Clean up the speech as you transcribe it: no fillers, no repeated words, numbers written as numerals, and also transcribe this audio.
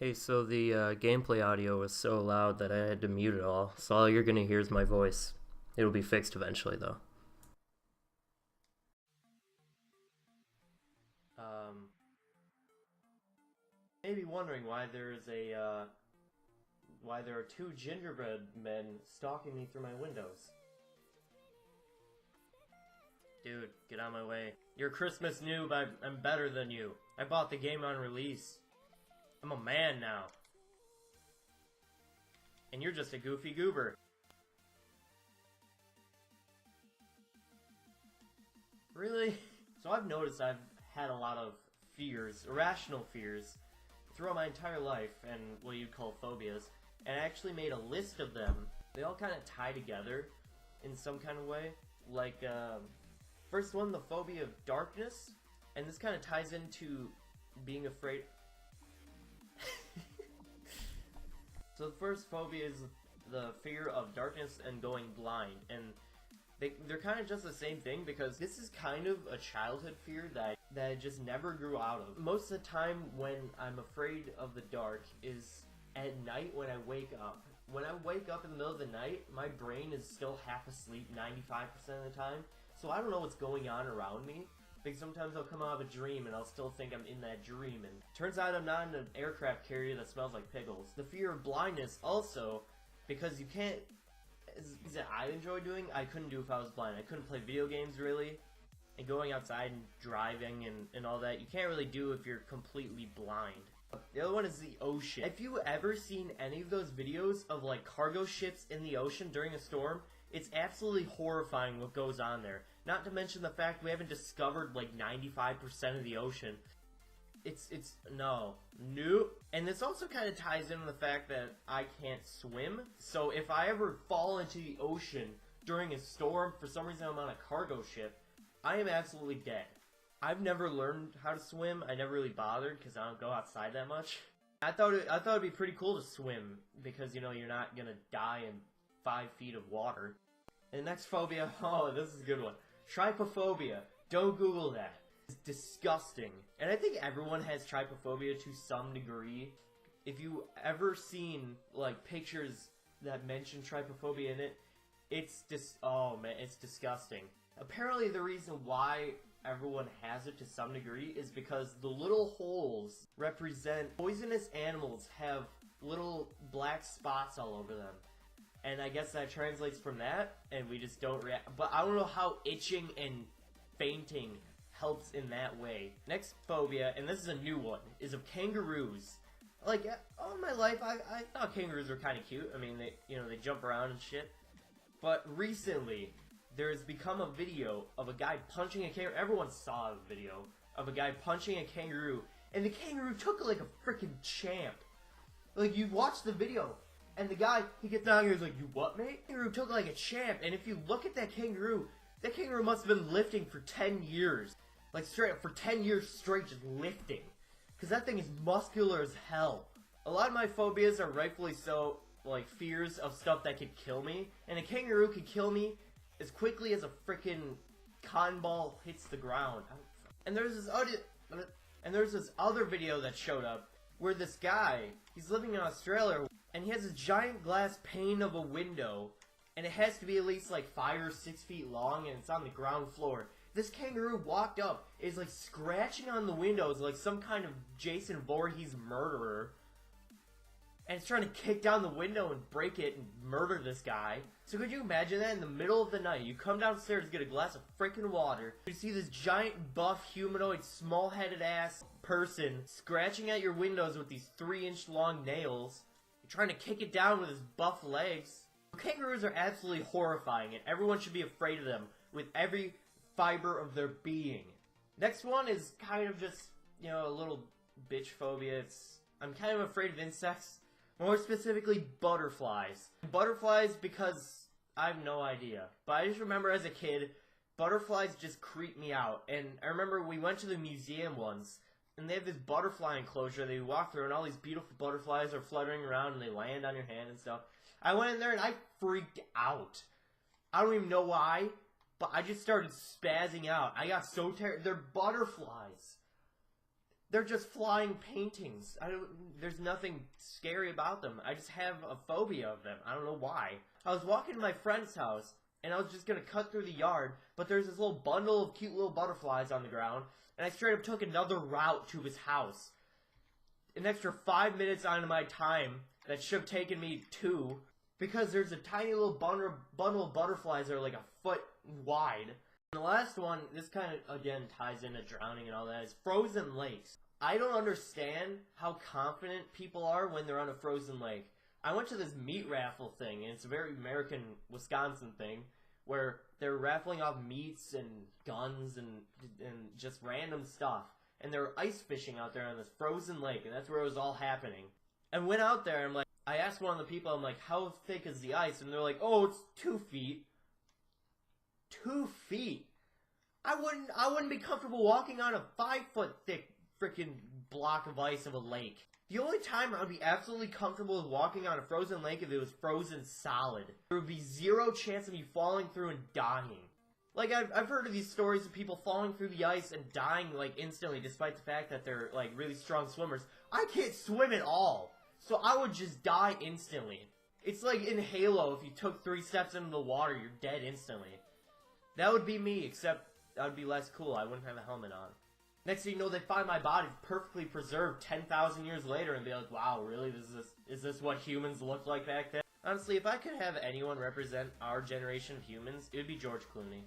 Hey, so the gameplay audio was so loud that I had to mute it all, so all you're gonna hear is my voice. It'll be fixed eventually, though. Um, Maybe wondering why there are two gingerbread men stalking me through my windows. Dude, get out of my way. You're Christmas noob, I'm better than you. I bought the game on release. I'm a man now. And you're just a goofy goober. Really? So I've noticed I've had a lot of fears, irrational fears, throughout my entire life, and what you'd call phobias, and I actually made a list of them. They all kind of tie together in some kind of way. Like, first one, the phobia of darkness, and this kind of ties into being afraid. So the first phobia is the fear of darkness and going blind, and they're kind of just the same thing, because this is kind of a childhood fear that I just never grew out of. Most of the time when I'm afraid of the dark is at night when I wake up. When I wake up in the middle of the night, my brain is still half asleep 95% of the time, so I don't know what's going on around me. Because sometimes I'll come out of a dream and I'll still think I'm in that dream, and turns out I'm not in an aircraft carrier that smells like pickles. The fear of blindness also, because you can't, is that I enjoy doing, I couldn't do if I was blind. I couldn't play video games really, and going outside and driving and all that, you can't really do if you're completely blind. The other one is the ocean. If you ever seen any of those videos of like cargo ships in the ocean during a storm, it's absolutely horrifying what goes on there. Not to mention the fact we haven't discovered like 95% of the ocean. No. And this also kind of ties in with the fact that I can't swim. So if I ever fall into the ocean during a storm, for some reason I'm on a cargo ship, I am absolutely dead. I've never learned how to swim. I never really bothered because I don't go outside that much. I thought it'd be pretty cool to swim because, you know, you're not gonna die in 5 feet of water. And the next phobia, oh, this is a good one. Trypophobia. Don't Google that. It's disgusting. And I think everyone has trypophobia to some degree. If you ever seen like pictures that mention trypophobia in it, oh man, it's disgusting. Apparently the reason why everyone has it to some degree is because the little holes represent poisonous animals have little black spots all over them. And I guess that translates from that, and we just don't react. But I don't know how itching and fainting helps in that way. Next phobia, and this is a new one, is of kangaroos. Like, all my life, I thought kangaroos were kind of cute. I mean, they jump around and shit. But recently, there's become a video of a guy punching a kangaroo. Everyone saw a video of a guy punching a kangaroo, and the kangaroo took it like a freaking champ. Like, you watch the video, and the guy, he gets down here, he's like, "You what, mate?" The kangaroo took it like a champ, and if you look at that kangaroo must have been lifting for 10 years. Like, straight up, for 10 years straight, just lifting. Because that thing is muscular as hell. A lot of my phobias are rightfully so, like, fears of stuff that could kill me, and a kangaroo could kill me as quickly as a freaking cotton ball hits the ground. And there's this other video that showed up, where this guy, he's living in Australia, and he has a giant glass pane of a window, and it has to be at least like 5 or 6 feet long, and it's on the ground floor. This kangaroo walked up, is like scratching on the windows like some kind of Jason Voorhees murderer, and it's trying to kick down the window and break it and murder this guy. So could you imagine that in the middle of the night? You come downstairs to get a glass of freaking water, you see this giant buff humanoid small-headed ass person scratching at your windows with these 3-inch long nails, trying to kick it down with his buff legs. Kangaroos are absolutely horrifying, and everyone should be afraid of them with every fiber of their being. Next one is kind of just, you know, a little bitch phobia. I'm kind of afraid of insects, more specifically butterflies. Butterflies because I have no idea, but I just remember as a kid, butterflies just creep me out. And I remember we went to the museum once, and they have this butterfly enclosure that you walk through, and all these beautiful butterflies are fluttering around, and they land on your hand and stuff. I went in there, and I freaked out. I don't even know why, but I just started spazzing out. I got so terrified. They're butterflies. They're just flying paintings. There's nothing scary about them. I just have a phobia of them. I don't know why. I was walking to my friend's house, and I was just gonna cut through the yard, but there's this little bundle of cute little butterflies on the ground, and I straight up took another route to his house. An extra 5 minutes onto my time that should have taken me 2, because there's a tiny little bundle of butterflies that are like a foot wide. And the last one, this kind of, again, ties into drowning and all that, is frozen lakes. I don't understand how confident people are when they're on a frozen lake. I went to this meat raffle thing, and it's a very American, Wisconsin thing, where they're raffling off meats and guns and just random stuff. And they were ice fishing out there on this frozen lake, and that's where it was all happening. I went out there, and I'm like, I asked one of the people, I'm like, how thick is the ice? And they're like, oh, it's 2 feet. 2 feet? I wouldn't be comfortable walking on a 5-foot thick freaking block of ice of a lake. The only time I would be absolutely comfortable with walking on a frozen lake if it was frozen solid. There would be 0 chance of me falling through and dying. Like, I've heard of these stories of people falling through the ice and dying, like, instantly, despite the fact that they're, like, really strong swimmers. I can't swim at all, so I would just die instantly. It's like in Halo, if you took 3 steps into the water, you're dead instantly. That would be me, except that would be less cool. I wouldn't have a helmet on. Next thing you know, they find my body perfectly preserved 10,000 years later and be like, wow, really? Is this what humans looked like back then? Honestly, if I could have anyone represent our generation of humans, it would be George Clooney.